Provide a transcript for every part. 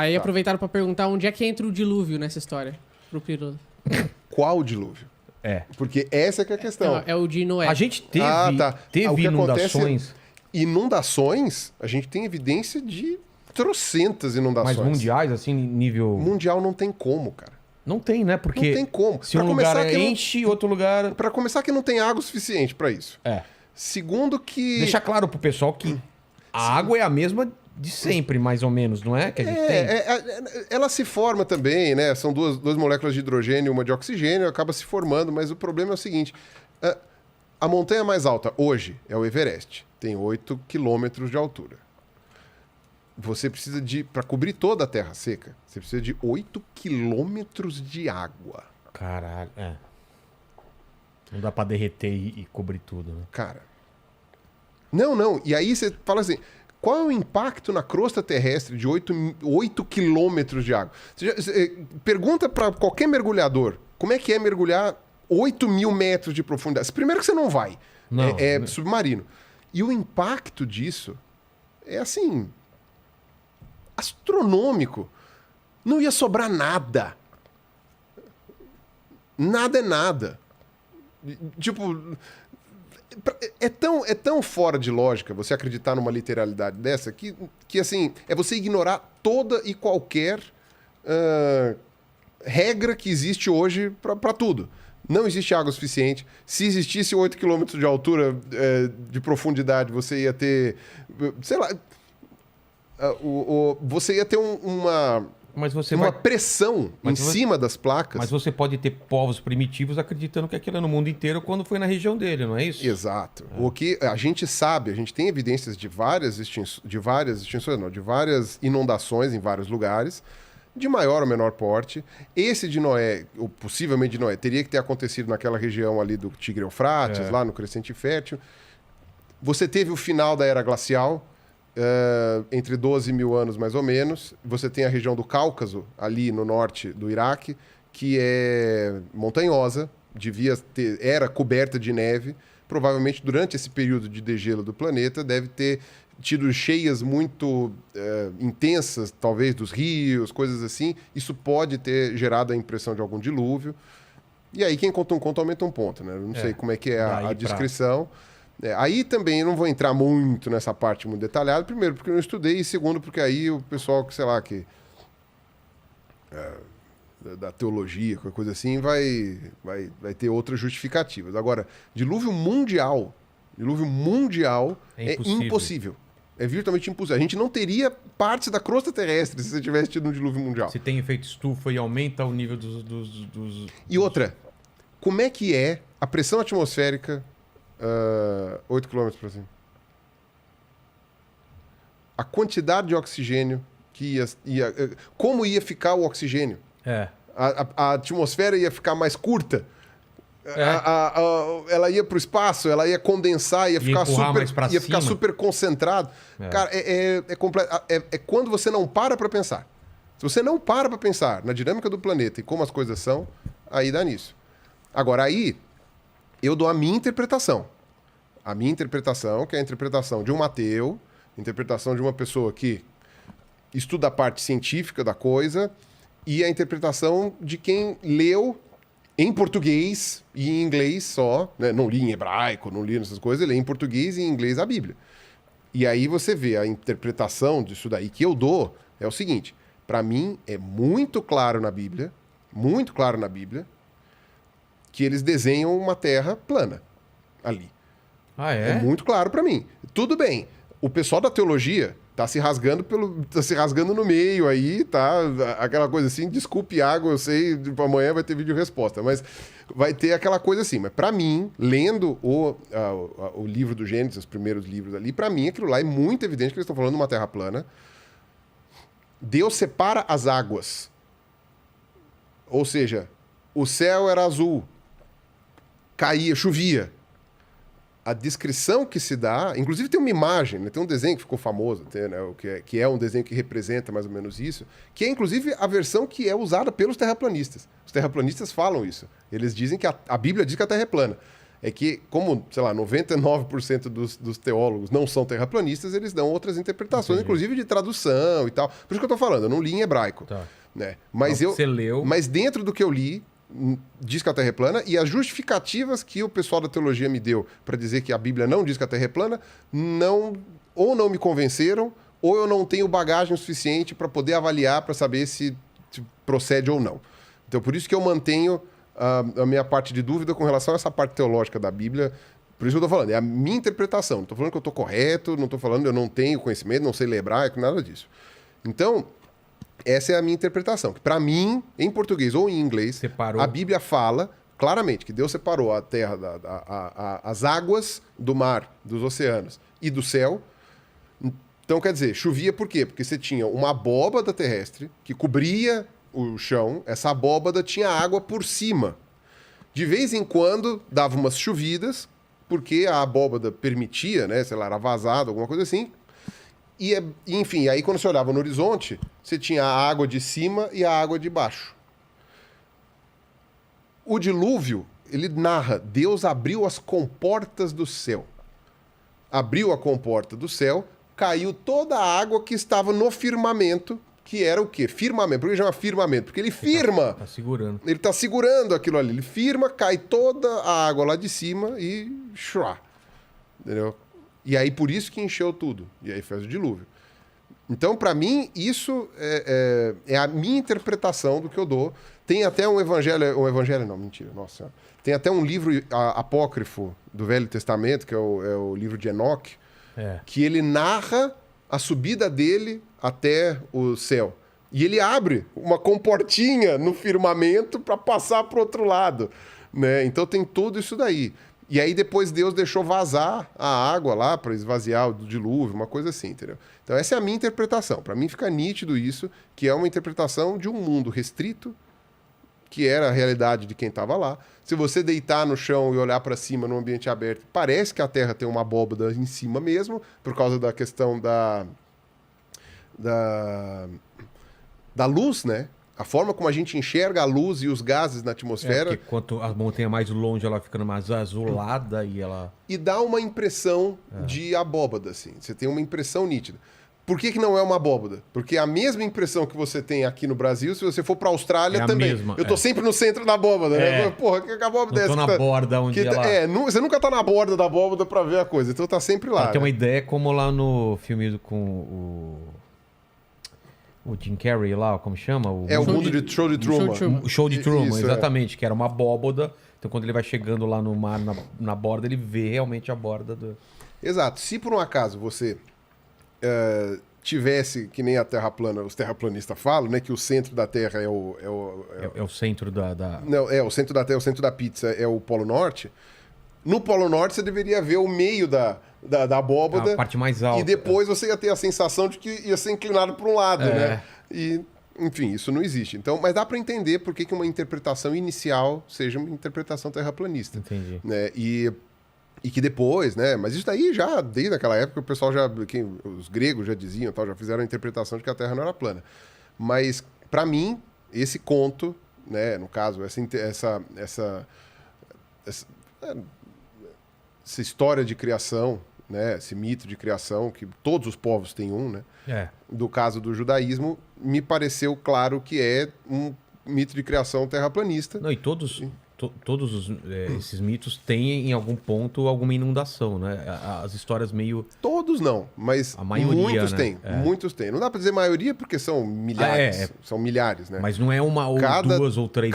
Aí aproveitaram pra perguntar onde é que entra o dilúvio nessa história, pro Pirula. Qual dilúvio? Porque essa que é a questão. É o de Noé. A gente teve, O que inundações. Inundações, a gente tem evidência de trocentas inundações. Mas mundiais, assim, nível... Mundial não tem como, cara. Não tem, né? Porque não tem como. Se um lugar enche, outro lugar... Pra começar que não tem água suficiente pra isso. Segundo que... Deixa claro pro pessoal que a água é a mesma de sempre, mais ou menos, não é? Que a gente tem. Ela se forma também, né? São duas moléculas de hidrogênio e uma de oxigênio, acaba se formando, mas o problema é o seguinte: a montanha mais alta hoje é o Everest, tem 8 quilômetros de altura. Você precisa para cobrir toda a terra seca, você precisa de 8 quilômetros de água. Caralho, Não dá pra derreter e cobrir tudo, né? Cara. Não. E aí você fala assim... Qual é o impacto na crosta terrestre de 8 quilômetros de água? Pergunta para qualquer mergulhador como é que é mergulhar 8 mil metros de profundidade. Primeiro que você não vai. É submarino. E o impacto disso é assim... astronômico. Não ia sobrar nada. Nada é nada. Tipo... É tão fora de lógica você acreditar numa literalidade dessa que assim, é você ignorar toda e qualquer regra que existe hoje para tudo. Não existe água suficiente. Se existisse 8 km de altura de profundidade, você ia ter... Sei lá... você ia ter uma pressão em cima das placas. Mas você pode ter povos primitivos acreditando que aquilo é no mundo inteiro quando foi na região dele, não é isso? Exato. O que a gente sabe, a gente tem evidências de várias inundações em vários lugares, de maior ou menor porte. Esse de Noé, ou possivelmente de Noé, teria que ter acontecido naquela região ali do Tigre-Eufrates, lá no Crescente Fértil. Você teve o final da Era Glacial, entre 12 mil anos mais ou menos. Você tem a região do Cáucaso, ali no norte do Iraque, que é montanhosa, era coberta de neve. Provavelmente durante esse período de degelo do planeta deve ter tido cheias muito intensas, talvez dos rios, coisas assim. Isso pode ter gerado a impressão de algum dilúvio. E aí quem conta um conto aumenta um ponto, né? Eu não sei como é que é a descrição. Aí também eu não vou entrar muito nessa parte muito detalhada. Primeiro, porque eu não estudei. E segundo, porque aí o pessoal que, sei lá, da teologia, qualquer coisa assim, vai ter outras justificativas. Agora, dilúvio mundial é impossível. É virtualmente impossível. A gente não teria partes da crosta terrestre se você tivesse tido um dilúvio mundial. Se tem efeito estufa e aumenta o nível dos... E outra, como é que é a pressão atmosférica 8 km para cima? A quantidade de oxigênio que como ia ficar o oxigênio? A atmosfera ia ficar mais curta? Ela ia para o espaço, ela ia condensar, ia ficar super concentrado. Cara, é quando você não para pensar. Se você não para pensar na dinâmica do planeta e como as coisas são, aí dá nisso. Agora, aí eu dou a minha interpretação. A minha interpretação, que é a interpretação de um ateu, interpretação de uma pessoa que estuda a parte científica da coisa, e a interpretação de quem leu em português e em inglês só, né? Não li em hebraico, não li essas coisas, lê em português e em inglês a Bíblia. E aí você vê a interpretação disso daí que eu dou, é o seguinte: para mim é muito claro na Bíblia, que eles desenham uma terra plana ali. É muito claro para mim. Tudo bem, o pessoal da teologia tá se rasgando no meio aí, tá? Aquela coisa assim, desculpe água, eu sei, amanhã vai ter vídeo resposta, mas vai ter aquela coisa assim. Mas para mim, lendo o livro do Gênesis, os primeiros livros ali, para mim aquilo lá é muito evidente que eles estão falando de uma terra plana. Deus separa as águas. Ou seja, o céu era azul, chovia. A descrição que se dá... Inclusive tem uma imagem, né? Tem um desenho que ficou famoso, né? que é um desenho que representa mais ou menos isso, que é inclusive a versão que é usada pelos terraplanistas. Os terraplanistas falam isso. Eles dizem que a Bíblia diz que a Terra é plana. É que, como, sei lá, 99% dos teólogos não são terraplanistas, eles dão outras interpretações, inclusive de tradução e tal. Por isso que eu tô falando, eu não li em hebraico. Tá. Né? Mas, Então, você leu... mas dentro do que eu li, diz que a Terra é plana, e as justificativas que o pessoal da teologia me deu para dizer que a Bíblia não diz que a Terra é plana, ou não me convenceram, ou eu não tenho bagagem suficiente para poder avaliar, para saber se procede ou não. Então, por isso que eu mantenho a minha parte de dúvida com relação a essa parte teológica da Bíblia. Por isso que eu estou falando, é a minha interpretação. Não estou falando que eu estou correto, não estou falando que eu não tenho conhecimento, não sei ler hebraico, nada disso. Então, essa é a minha interpretação. Que para mim, em português ou em inglês, Separou. a Bíblia fala claramente que Deus separou a terra, as águas do mar, dos oceanos e do céu. Então, quer dizer, chovia por quê? Porque você tinha uma abóbada terrestre que cobria o chão, essa abóbada tinha água por cima. De vez em quando dava umas chovidas, porque a abóbada permitia, né, sei lá, era vazado, alguma coisa assim. Enfim, aí quando você olhava no horizonte, você tinha a água de cima e a água de baixo. O dilúvio, ele narra, Deus abriu as comportas do céu. Abriu a comporta do céu, caiu toda a água que estava no firmamento, que era o quê? Firmamento. Por que chama firmamento? Porque ele firma. Tá segurando. Ele está segurando aquilo ali. Ele firma, cai toda a água lá de cima e... Entendeu? E aí, por isso que encheu tudo. E aí fez o dilúvio. Então, para mim, isso é a minha interpretação do que eu dou. Tem até um evangelho não, mentira, nossa senhora. Tem até um livro apócrifo do Velho Testamento, que é o livro de Enoque, que ele narra a subida dele até o céu. E ele abre uma comportinha no firmamento para passar para o outro lado. Né? Então tem tudo isso daí. E aí depois Deus deixou vazar a água lá para esvaziar o dilúvio, uma coisa assim, entendeu? Então essa é a minha interpretação. Para mim fica nítido isso, que é uma interpretação de um mundo restrito, que era a realidade de quem estava lá. Se você deitar no chão e olhar para cima num ambiente aberto, parece que a Terra tem uma abóbada em cima mesmo, por causa da questão da luz, né? A forma como a gente enxerga a luz e os gases na atmosfera. Porque quanto a montanha mais longe, ela fica mais azulada e ela... E dá uma impressão de abóbada, assim. Você tem uma impressão nítida. Por que não é uma abóbada? Porque a mesma impressão que você tem aqui no Brasil, se você for para a Austrália também. Mesma, eu tô sempre no centro da abóbada, né? Porra, que abóbada é essa? Tô na borda onde ela... você nunca tá na borda da abóbada para ver a coisa, então tá sempre lá. Tem uma ideia como lá no filme com o Jim Carrey lá, como chama? O mundo de Show de Truman. O Show de Truman, Isso, exatamente, que era uma abóbada. Então quando ele vai chegando lá no mar, na borda, ele vê realmente a borda do... Exato. Se por um acaso você tivesse, que nem a Terra plana, os terraplanistas falam, né, que o centro da Terra é o centro da... Não, o centro da Terra, o centro da pizza é o Polo Norte. No Polo Norte você deveria ver o meio da abóbada. A parte mais alta. E depois você ia ter a sensação de que ia ser inclinado para um lado, né? E, enfim, isso não existe. Então, mas dá para entender por que uma interpretação inicial seja uma interpretação terraplanista. Entendi. Né? E que depois, né? Mas isso daí já, desde aquela época, o pessoal os gregos já diziam, já fizeram a interpretação de que a Terra não era plana. Mas, para mim, esse conto, né? No caso, essa história de criação, né? Esse mito de criação, que todos os povos têm um, né? Do caso do judaísmo, me pareceu claro que é um mito de criação terraplanista. Não, e todos esses mitos têm em algum ponto alguma inundação, né? As histórias meio... Todos não, mas a maioria, muitos né? têm. Muitos têm. Não dá para dizer maioria porque são milhares. São milhares, né? Mas não é uma ou duas ou três.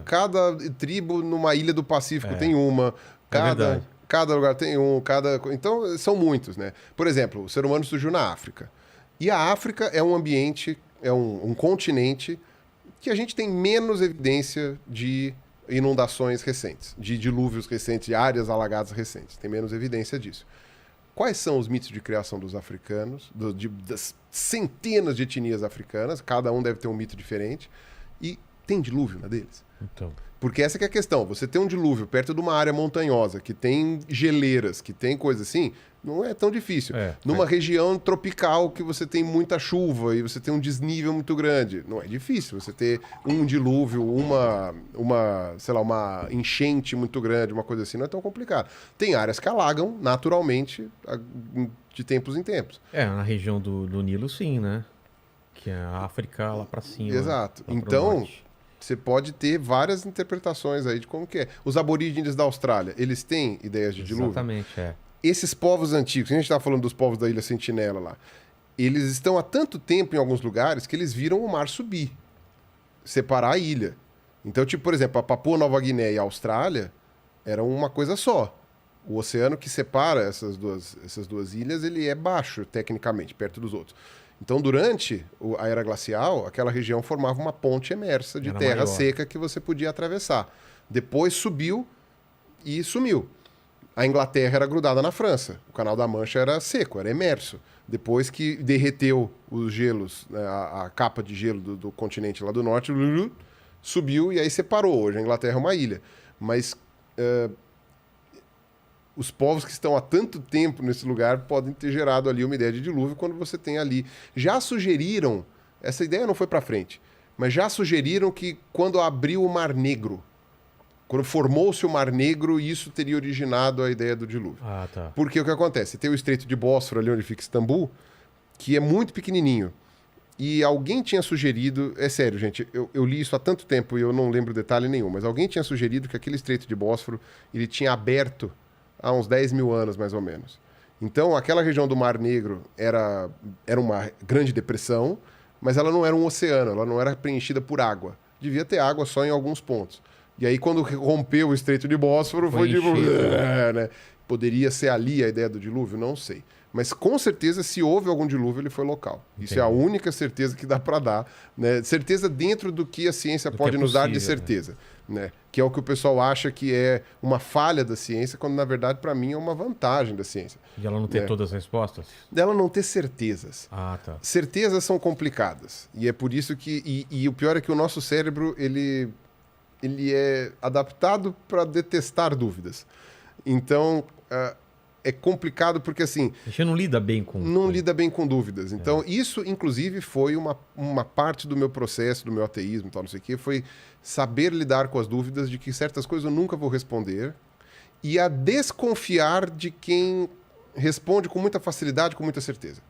Cada tribo numa ilha do Pacífico tem uma. Cada lugar tem um. Então, são muitos, né? Por exemplo, o ser humano surgiu na África. E a África é um ambiente, é um continente que a gente tem menos evidência de inundações recentes, de dilúvios recentes, de áreas alagadas recentes. Tem menos evidência disso. Quais são os mitos de criação dos africanos, das centenas de etnias africanas? Cada um deve ter um mito diferente. E tem dilúvio na deles. Porque essa que é a questão. Você tem um dilúvio perto de uma área montanhosa, que tem geleiras, que tem coisa assim, não é tão difícil. Numa região tropical que você tem muita chuva e você tem um desnível muito grande, não é difícil você ter um dilúvio, sei lá, uma enchente muito grande, uma coisa assim, não é tão complicado. Tem áreas que alagam naturalmente de tempos em tempos. Na região do Nilo, sim, né? Que é a África lá pra cima. Exato. Lá pro Então, norte. você pode ter várias interpretações aí de como que é. Os aborígenes da Austrália, eles têm ideias de dilúvio? Exatamente, Esses povos antigos, a gente estava falando dos povos da Ilha Sentinela lá, eles estão há tanto tempo em alguns lugares que eles viram o mar subir, separar a ilha. Então, tipo, por exemplo, a Papua Nova Guiné e a Austrália eram uma coisa só. O oceano que separa essas duas ilhas, ele é baixo, tecnicamente, perto dos outros. Então, durante a era glacial, aquela região formava uma ponte emersa de terra seca que você podia atravessar. Depois subiu e sumiu. A Inglaterra era grudada na França. O Canal da Mancha era seco, era emerso. Depois que derreteu os gelos, né, a capa de gelo do continente lá do norte, subiu e aí separou. Hoje a Inglaterra é uma ilha. Mas os povos que estão há tanto tempo nesse lugar podem ter gerado ali uma ideia de dilúvio quando você tem ali. Já sugeriram, essa ideia não foi para frente, mas já sugeriram que quando abriu o Mar Negro, quando formou-se o Mar Negro, isso teria originado a ideia do dilúvio. Tá. Porque o que acontece? Tem o Estreito de Bósforo ali onde fica Istambul, que é muito pequenininho. E alguém tinha sugerido... É sério, gente, eu li isso há tanto tempo e eu não lembro detalhe nenhum, mas alguém tinha sugerido que aquele Estreito de Bósforo ele tinha aberto há uns 10 mil anos, mais ou menos. Então, aquela região do Mar Negro era uma grande depressão, mas ela não era um oceano, ela não era preenchida por água. Devia ter água só em alguns pontos. E aí, quando rompeu o Estreito de Bósforo, foi tipo... né? Poderia ser ali a ideia do dilúvio? Não sei. Mas, com certeza, se houve algum dilúvio, ele foi local. Entendi. Isso é a única certeza que dá para dar. Né? Certeza dentro do que a ciência pode nos dar de certeza. Né? Que é o que o pessoal acha que é uma falha da ciência, quando, na verdade, para mim, é uma vantagem da ciência. De ela não ter todas as respostas? Dela não ter certezas. Tá. Certezas são complicadas. E é por isso que... E o pior é que o nosso cérebro, ele é adaptado para detestar dúvidas. Então, é complicado porque, assim... A gente não lida bem com... Não lida bem com dúvidas. Então, isso, inclusive, foi uma parte do meu processo, do meu ateísmo e tal, não sei o quê, foi saber lidar com as dúvidas de que certas coisas eu nunca vou responder e a desconfiar de quem responde com muita facilidade, com muita certeza.